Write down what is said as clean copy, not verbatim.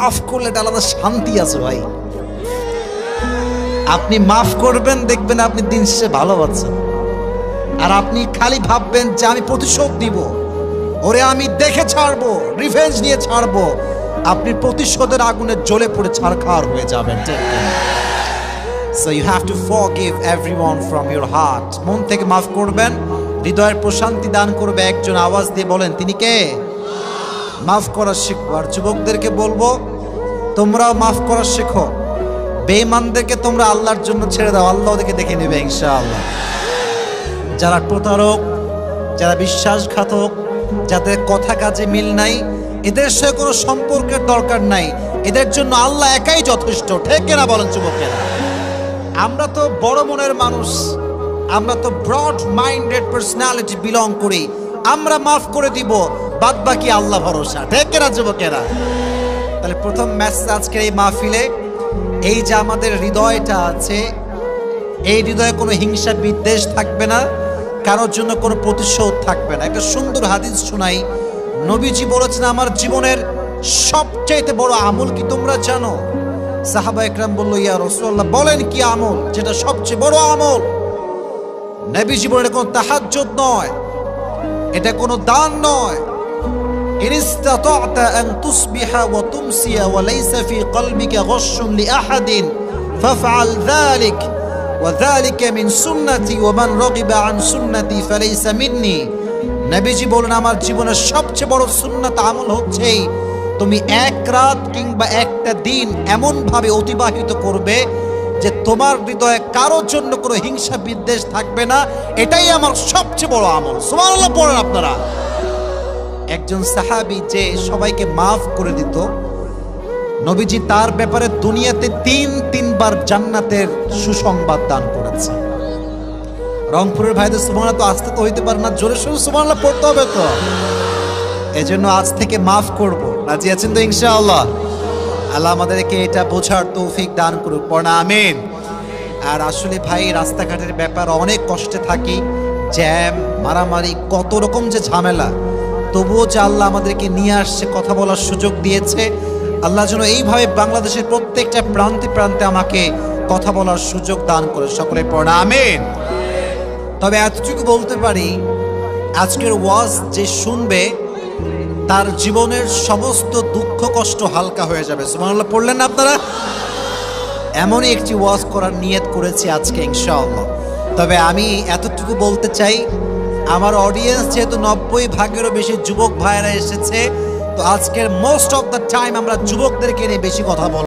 মাফ করলে একটা আলাদা শান্তি আছে ভাই। আপনি মাফ করবেন, দেখবেন আপনি দিন শেষে ভালো আছেন। আর আপনি খালি ভাববেন যে আমি প্রতিশোধ দিব, ওরে আমি দেখে ছাড়বো, রিভেঞ্জ নিয়ে ছাড়বো, আপনি প্রতিশোধের আগুনে জ্বলে পড়ে ছারখার হয়ে যাবেন। So you have to forgive everyone from your heart. মন থেকে মাফ করবেন, হৃদয়ের প্রশান্তি দান করবে। একজন আওয়াজ দিয়ে বলেন, তিনি কে? মাফ করা শিখো। আর যুবকদেরকে বলবো, তোমরাও মাফ করা শেখো। বেঈমানদেরকে তোমরা আল্লাহর জন্য ছেড়ে দাও, আল্লাহ ওদেরকে দেখে নেবে ইনশাআল্লাহ। যারা প্রতারক, যারা বিশ্বাসঘাতক, যাদের কথা কাজে মিল নাই, এদের সাথে কোনো সম্পর্কের দরকার নাই। এদের জন্য আল্লাহ একাই যথেষ্ট। ঠিক কিনা বলেন যুবকেরা? আমরা তো বড় মনের মানুষ, আমরা তো ব্রড মাইন্ডেড পার্সোনালিটি বিলং করি। আমরা মাফ করে দিব, বাদ বাকি আল্লাহ ভরসা। ঠিক কিনা যুবকেরা? তাহলে প্রথম মেসেজ আজকের এই মাহফিলে, এই যে আমাদের হৃদয়টা আছে, এই হৃদয়ে কোনো হিংসা বিদ্বেষ থাকবে না, কারোর জন্য কোনো প্রতিশোধ থাকবে না। একটা সুন্দর হাদিস শোনাই। নবীজি বলেছেন, আমার জীবনের সবচাইতে বড় আমল কি তোমরা জানো? সাহাবা একরাম বলল, ইয়া রাসূলুল্লাহ, বলেন কি আমল যেটা সবচেয়ে বড় আমল? নবীজি বলেন, এটা কোনো তাহাজ্জুদ নয়, এটা কোনো দান নয়। ইন ইসতাতা'তা আন তুসবিহা ওয়া তুমসিয়া ওয়া লাইসা ফি কলবিকা গাশশুন লিআহাদিন ফাফআল যালিক ওয়া যালিকা মিন সুন্নতি ওয়া মান রাগিবা আন সুন্নতি ফালাইসা মিন্নি। নবীজি বলেন, আমার জীবনের সবচেয়ে বড় সুন্নাত আমল হচ্ছে তুমি এক রাত কিংবা একটা দিন এমন ভাবে অতিবাহিত করবে যে তোমার হৃদয়ে কারোর জন্য কোনো হিংসা বিদ্বেষ থাকবে না। এটাই আমার সবচেয়ে বড় আমল। সুবহানাল্লাহ পড়েন আপনারা। একজন সাহাবী যে সবাইকে মাফ করে দিত, নবীজি তার ব্যাপারে দুনিয়াতে তিনবার জান্নাতের সুসংবাদ দান করেছে। রংপুরের ভাইদের সুবহানাল্লাহ তো আসতে তো হইতে পারে না, জোরে সোরে সুবহানাল্লাহ পড়তে হবে তো। এজন্য আজ থেকে মাফ করব। রাজি আছেন তো ইনশাআল্লাহ? আল্লাহ আমাদেরকে এটা বোঝার তৌফিক দান করুক। পড়া আমিন। আর আসলে ভাই, রাস্তাঘাটের ব্যাপার অনেক কষ্টে থাকি, জ্যাম, মারামারি, কত রকম যে ঝামেলা, তবুও যে আল্লাহ আমাদেরকে নিয়ে আসছে, কথা বলার সুযোগ দিয়েছে। আল্লাহ যেন এইভাবে বাংলাদেশের প্রত্যেকটা প্রান্তে প্রান্তে আমাকে কথা বলার সুযোগ দান করে। সকলে পড়া আমিন। তবে এতটুকু বলতে পারি, আজকের ওয়াজ যে শুনবে তার জীবনের সমস্ত দুঃখ কষ্ট হালকা হয়ে যাবে। সুবহানাল্লাহ পড়লেন না আপনারা? এমনই একটি ওয়াজ করার নিয়ত করেছি আজকে ইনশাআল্লাহ। তবে আমি এতটুকু বলতে চাই, আমার অডিয়েন্স যেহেতু 90% বেশি যুবক ভাইয়েরা এসেছে, তো আজকের মোস্ট অফ দ্য টাইম আমরা যুবকদেরকে নিয়ে বেশি কথা বলবো।